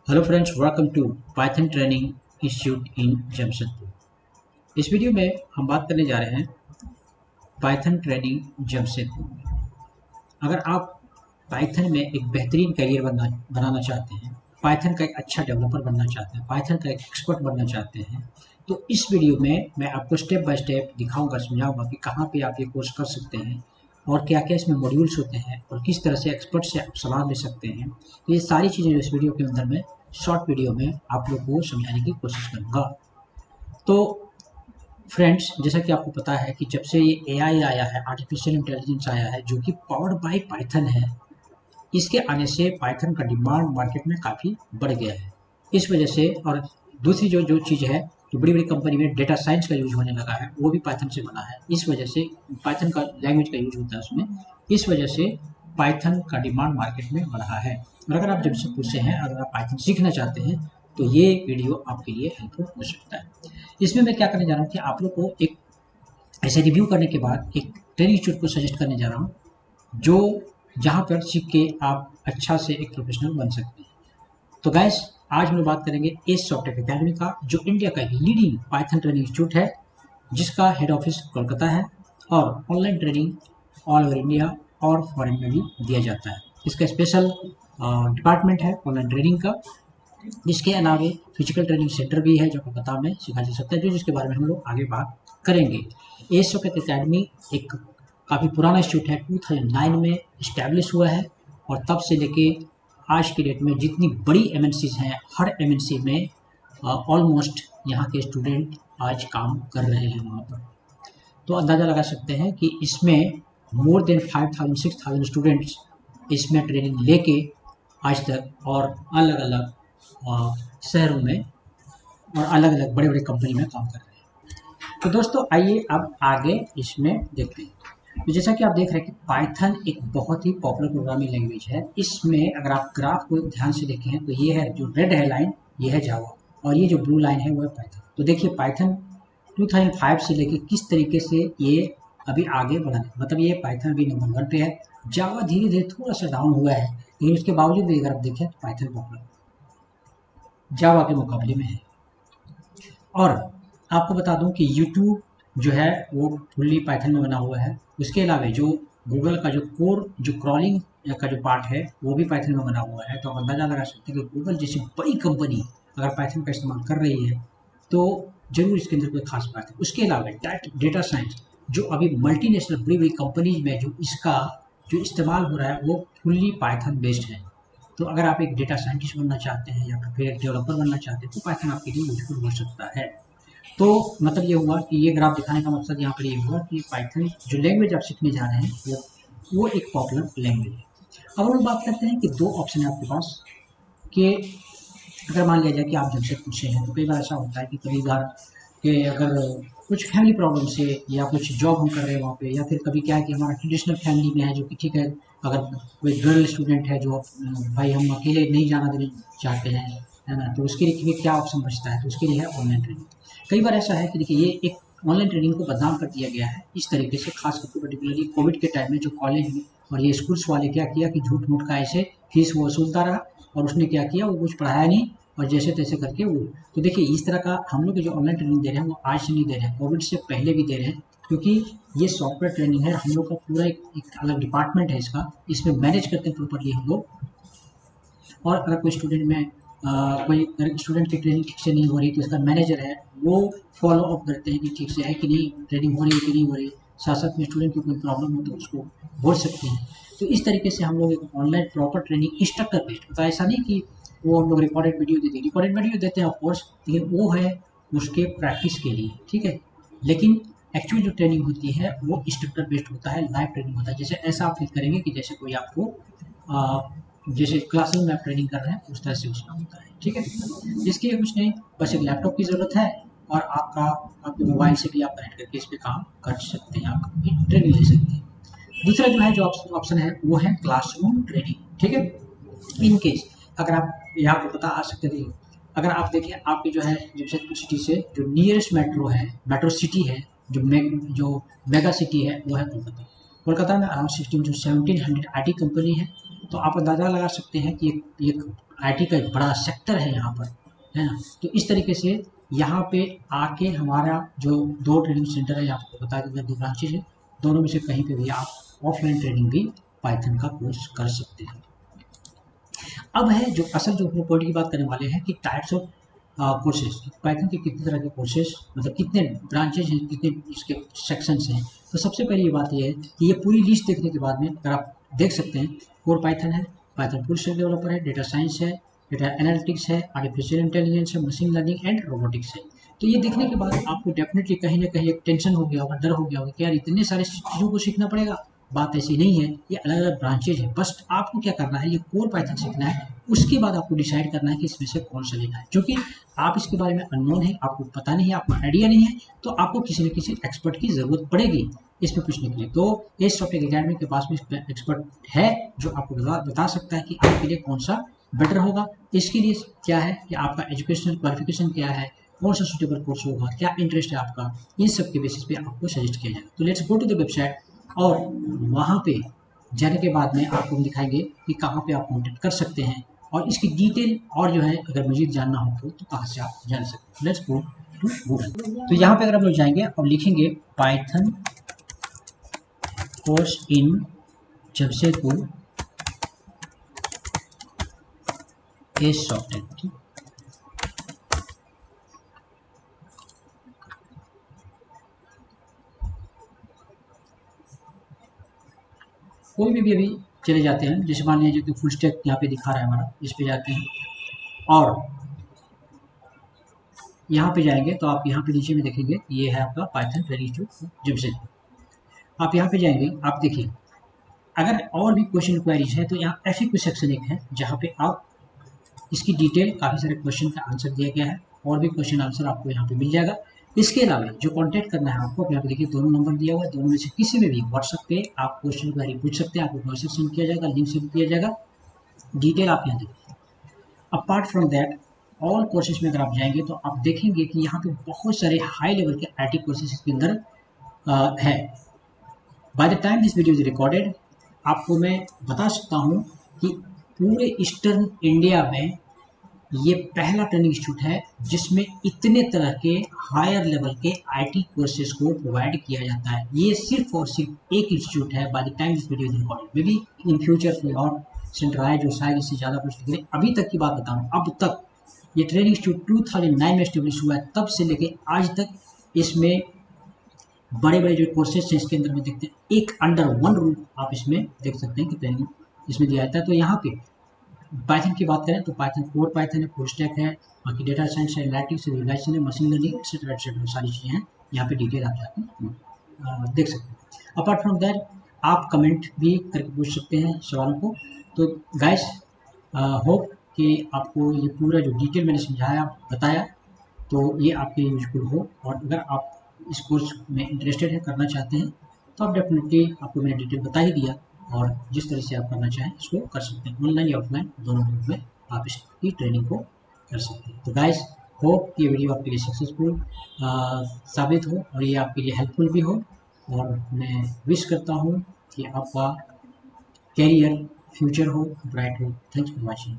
Hello friends, welcome to Python training institute in Jamshedpur. इस video में हम बात करने जा रहे हैं पाइथन ट्रेनिंग जमशेदपुर। अगर आप पाइथन में एक बेहतरीन करियर बनाना चाहते हैं, पाइथन का एक अच्छा डेवलपर बनना चाहते हैं, पाइथन का एक एक्सपर्ट बनना चाहते हैं, तो इस वीडियो में मैं आपको स्टेप बाय स्टेप दिखाऊंगा, समझाऊंगा कि कहाँ पे आप ये कोर्स कर सकते हैं और क्या क्या इसमें मॉड्यूल्स होते हैं और किस तरह से एक्सपर्ट से आप सलाह ले सकते हैं। ये सारी चीज़ें इस वीडियो के अंदर मैं शॉर्ट वीडियो में आप लोग को समझाने की कोशिश करूँगा। तो फ्रेंड्स, जैसा कि आपको पता है कि जब से ये एआई आया है, आर्टिफिशियल इंटेलिजेंस आया है, जो कि पावर्ड बाय पाइथन है, इसके आने से पाइथन का डिमांड मार्केट में काफ़ी बढ़ गया है। इस वजह से, और दूसरी जो जो चीज़ है, जो बड़ी बड़ी कंपनी में डेटा साइंस का यूज होने लगा है, वो भी पाइथन से बना है। इस वजह से पाइथन का लैंग्वेज का यूज होता है उसमें। इस वजह से पाइथन का डिमांड मार्केट में बढ़ा है। और अगर आप जमशेदपुर से हैं, अगर आप पाइथन सीखना चाहते हैं, तो ये वीडियो आपके लिए हेल्पफुल हो सकता है। इसमें मैं क्या करने जा रहा हूँ कि आप लोग को एक ऐसे रिव्यू करने के बाद एक ट्रेनिंग इंस्टीट्यूट को सजेस्ट करने जा रहा हूँ, जो जहाँ पर सीख के आप अच्छा से एक प्रोफेशनल बन सकते हैं। तो गाइस, आज हम लोग बात करेंगे एस सॉफ्टवेयर अकेडमी का, जो इंडिया का लीडिंग पाइथन ट्रेनिंग इंस्टीट्यूट है, जिसका हेड ऑफिस कोलकाता है और online training all over India और फॉरेन में भी दिया जाता है। इसका स्पेशल डिपार्टमेंट है ऑनलाइन ट्रेनिंग का। इसके अलावा फिजिकल ट्रेनिंग सेंटर भी है, जो कोलकाता में सिखाया जा सकता है, जो जिसके बारे में हम लोग आगे बात करेंगे। एस सॉफ्टवेयर अकेडमी एक काफ़ी पुराना इंस्टीट्यूट है, 2009 में इस्टेब्लिश हुआ है, और तब से लेके आज की डेट में जितनी बड़ी एमएनसीज हैं, हर एमएनसी में ऑलमोस्ट यहाँ के स्टूडेंट आज काम कर रहे हैं वहाँ पर। तो अंदाज़ा लगा सकते हैं कि इसमें मोर देन 5000-6000 स्टूडेंट्स इसमें ट्रेनिंग लेके आज तक और अलग अलग शहरों में और अलग अलग बड़े बड़े कंपनी में काम कर रहे हैं। तो दोस्तों, आइए अब आगे इसमें देखते हैं। तो जैसा कि आप देख रहे हैं कि पाइथन एक बहुत ही पॉपुलर प्रोग्रामिंग लैंग्वेज है। इसमें अगर आप ग्राफ को ध्यान से देखें तो ये है, जो रेड है लाइन, ये है जावा, और ये जो ब्लू लाइन है वो है पाइथन। तो देखिए, पाइथन 2005 से लेके किस तरीके से ये अभी आगे बढ़ा है। मतलब ये पाइथन अभी नंबर 1 पे है। जावा धीरे धीरे थोड़ा सा डाउन हुआ है, लेकिन उसके बावजूद भी अगर आप देखें तो पाइथन पॉपुलर जावा के मुकाबले में है। और आपको बता दूं कि यूट्यूब जो है वो फुल्ली पाइथन में बना हुआ है। उसके अलावा जो गूगल का जो कोर, जो क्रॉलिंग का जो पार्ट है, वो भी पाइथन में बना हुआ है। तो आप अंदाजा लगा सकते हैं कि गूगल जैसी बड़ी कंपनी अगर पाइथन का इस्तेमाल कर रही है, तो जरूर इसके अंदर कोई खास बात है। उसके अलावा डेटा साइंस, जो अभी मल्टीनेशनल बड़ी बड़ी कंपनीज में जो इसका जो इस्तेमाल हो रहा है, वो फुल्ली पाइथन बेस्ड है। तो अगर आप एक डेटा साइंटिस्ट बनना चाहते हैं या फिर एक डेवलपर बनना चाहते हैं, तो पाइथन आपके लिए यूजफुल हो सकता है। तो मतलब ये हुआ कि ये ग्राफ दिखाने का मकसद यहाँ पर ये हुआ कि पाइथन जो लैंग्वेज आप सीखने जा रहे हैं, वो एक पॉपुलर लैंग्वेज है। अब हम लोग बात करते हैं कि दो ऑप्शन है आपके पास, कि अगर मान लिया जाए कि आप जमशेदपुर से हैं, तो कई बार ऐसा होता है कि कभी बार कि अगर कुछ फैमिली प्रॉब्लम से या कुछ जॉब हम कर रहे हैं वहाँ पे, या फिर कभी क्या है कि हमारा ट्रेडिशनल फैमिली में है, जो कि ठीक है, अगर कोई गर्ल स्टूडेंट है जो भाई हम अकेले नहीं जाना देना चाहते हैं, है ना, तो उसके लिए क्या ऑप्शन बचता है, तो उसके लिए है ऑनलाइन ट्रेनिंग। कई बार ऐसा है कि देखिए, ये एक ऑनलाइन ट्रेनिंग को बदनाम कर दिया गया है इस तरीके से, खास करके पर्टिकुलरली कोविड के टाइम में जो कॉलेज में और ये स्कूल्स वाले क्या किया कि झूठ मूठ का ऐसे फीस वो वसूलता रहा, और उसने क्या किया, वो कुछ पढ़ाया नहीं, और जैसे तैसे करके वो। तो देखिए, इस तरह का हम लोग जो ऑनलाइन ट्रेनिंग दे रहे हैं, वो आज से नहीं दे रहे हैं, कोविड से पहले भी दे रहे हैं, क्योंकि ये सॉफ्टवेयर ट्रेनिंग है। हम लोग का पूरा एक अलग डिपार्टमेंट है इसका, इसमें मैनेज करते हैं प्रॉपरली हम लोग। और अगर कोई स्टूडेंट में कोई स्टूडेंट की ट्रेनिंग ठीक से नहीं हो रही, तो इसका मैनेजर है, वो फॉलो अप करते हैं कि ठीक से है कि नहीं, ट्रेनिंग हो रही है कि नहीं हो रही। साथ साथ में स्टूडेंट की कोई प्रॉब्लम हो तो उसको बोल सकते हैं। तो इस तरीके से हम लोग एक online proper training instructor based होता है। ऐसा नहीं कि वो हम लोग रिकॉर्डेड वीडियो देते हैं, रिकॉर्डेड वीडियो देते हैं ऑफकोर्स, लेकिन वो है उसके प्रैक्टिस के लिए, ठीक है। लेकिन एक्चुअल जो ट्रेनिंग होती है वो इंस्ट्रक्टर बेस्ड होता है, लाइव ट्रेनिंग होता है। जैसे ऐसा आप फील करेंगे कि जैसे कोई आपको जैसे क्लासरूम में आप ट्रेनिंग कर रहे हैं, उस तरह से उसका होता है, ठीक है। इसके लिए कुछ नहीं, बस एक लैपटॉप की ज़रूरत है, और आपके मोबाइल से भी आप कनेक्ट करके इस पे काम कर सकते हैं, आप ट्रेनिंग ले सकते हैं। दूसरा जो है, जो ऑप्शन है, वो है क्लासरूम ट्रेनिंग, ठीक है। इन केस अगर आप यहाँ पे पता आ सकते थे, अगर आप देखें आपकी जो है जमशेदपुर सिटी से जो नियरेस्ट मेट्रो है, मेट्रो सिटी है, जो मेगा सिटी है, वो है कोलकाता। कोलकाता में अराउंड 16 to 1700 IT कंपनी है, तो आप अंदाज़ा लगा सकते हैं कि एक आईटी का एक बड़ा सेक्टर है यहाँ पर, है ना। तो इस तरीके से यहाँ पे आके हमारा जो 2 ट्रेनिंग सेंटर है, आपको बता दें 2 ब्रांचेज है, दोनों में से कहीं पे भी आप ऑफलाइन ट्रेनिंग भी पाइथन का कोर्स कर सकते हैं। अब है जो असल जो पॉइंट की बात करने वाले हैं कि टाइप्स ऑफ कोर्सेज, पाइथन के कितने तरह के कोर्सेज, मतलब कितने ब्रांचेज हैं, कितने इसके सेक्शंस हैं। तो सबसे पहले ये बात ये है कि ये पूरी लिस्ट देखने के बाद में अगर आप देख सकते हैं, कोर पाइथन है, पाइथन फुल स्टैक डेवलपर है, डेटा साइंस है, डेटा एनालिटिक्स है, आर्टिफिशियल इंटेलिजेंस है, मशीन लर्निंग एंड रोबोटिक्स है। तो ये देखने के बाद आपको डेफिनेटली कहीं ना कहीं एक टेंशन हो गया होगा, डर हो गया होगा कि यार इतने सारे चीज़ों को सीखना पड़ेगा। बात ऐसी नहीं है, ये अलग अलग ब्रांचेज है। बस आपको क्या करना है, ये कोर पाइथन सीखना है, उसके बाद आपको डिसाइड करना है कि इसमें से कौन सा लेना है। क्योंकि आप इसके बारे में अननोन है, आपको पता नहीं है, आपको आइडिया नहीं है, तो आपको किसी न किसी एक्सपर्ट की ज़रूरत पड़ेगी इसमें पूछने के लिए। तो एज सॉफ्टवेयर एकेडमी के पास में एक्सपर्ट है जो आपको बता सकता है कि आपके लिए कौन सा बेटर होगा। इसके लिए क्या है कि आपका एजुकेशनल क्वालिफिकेशन क्या है, कौन सा सूटेबल कोर्स होगा, क्या इंटरेस्ट है आपका, इन सब के बेसिस पे आपको सजेस्ट किया जाएगा। तो let's go to the website, और वहाँ पे जाने के बाद में आपको हम दिखाएंगे कि कहाँ पे आप कॉन्टेक्ट कर सकते हैं, और इसकी डिटेल और जो है अगर मजीद जानना हो तो कहाँ से आप जान सकते हैं। Let's go to Google. तो यहाँ पे अगर आप लोग जाएंगे और लिखेंगे Python course in Jamshedpur as software, कोई भी अभी चले जाते हैं, जैसे मान लीजिए कि फुल स्टैक यहाँ पे दिखा रहा है हमारा, इस पे जाते हैं और यहाँ पे जाएंगे तो आप यहाँ पे नीचे में देखेंगे ये है आपका पाइथन ट्रेनिंग इंस्टीट्यूट जमशेदपुर। आप यहाँ पे जाएंगे, आप देखिए अगर और भी क्वेश्चन क्वेरीज है तो यहाँ FAQ सेक्शन एक है जहाँ पे आप इसकी डिटेल काफ़ी सारे क्वेश्चन का आंसर दिया गया है, और भी क्वेश्चन आंसर आपको यहाँ पे मिल जाएगा। इसके अलावा जो कांटेक्ट करना है आपको, यहाँ पे देखिए दोनों नंबर दिया हुआ है, दोनों में से किसी में भी व्हाट्सएप पे आप क्वेश्चन क्वेरी पूछ सकते हैं, आपको मैसेज सेंड किया जाएगा, लिंक सेंड किया जाएगा, डिटेल आप यहाँ देखिए। Apart from that all courses में अगर आप जाएंगे तो आप देखेंगे कि यहाँ पे बहुत सारे हाई लेवल के IT कोर्सेज के अंदर है। By the time this video is recorded, आपको मैं बता सकता हूँ कि पूरे ईस्टर्न इंडिया में ये पहला ट्रेनिंग इंस्टीट्यूट है जिसमें इतने तरह के हायर लेवल के IT कोर्सेज को प्रोवाइड किया जाता है। ये सिर्फ और सिर्फ एक इंस्टीट्यूट है। By the time this video is recorded, may be in future कोई और सेंटर आए जो शायद इससे ज़्यादा कुछ करें। अभी तक की बात बताऊँ, अब तक ये ट्रेनिंग इंस्टीट्यूट 2009 में एस्टेब्लिश हुआ है, तब से लेके आज तक इसमें बड़े बड़े जो कोर्सेज हैं इसके अंदर में देखते हैं, एक अंडर वन रूफ आप इसमें देख सकते हैं कि ट्रेनिंग इसमें दिया जाता है। तो यहाँ पे पाइथन की बात करें तो पाइथन कोर पाइथन है, फुल स्टैक है, बाकी डेटा साइंस है, एनालिटिक्स है, विजुअलाइजेशन है, मशीन लर्निंग एक्सेट्रा सारी चीज़ें हैं यहाँ पे डिटेल आप जाके देख सकते हैं। अपार्ट फ्रॉम दैट आप कमेंट भी करके पूछ सकते हैं सवालों को। तो गाइस होप कि आपको ये पूरा जो डिटेल मैंने समझाया बताया तो ये आपके यूजफुल हो, और अगर आप इस कोर्स में इंटरेस्टेड है, करना चाहते हैं, तो आप डेफिनेटली, आपको मैंने डिटेल बता ही दिया, और जिस तरह से आप करना चाहें इसको कर सकते हैं, ऑनलाइन या ऑफलाइन दोनों रूप में आप इसकी ट्रेनिंग को कर सकते हैं। तो गाइस होप ये वीडियो आपके लिए सक्सेसफुल साबित हो और ये आपके लिए हेल्पफुल भी हो, और मैं विश करता हूँ कि आपका कैरियर फ्यूचर हो ब्राइट हो। Thanks for watching.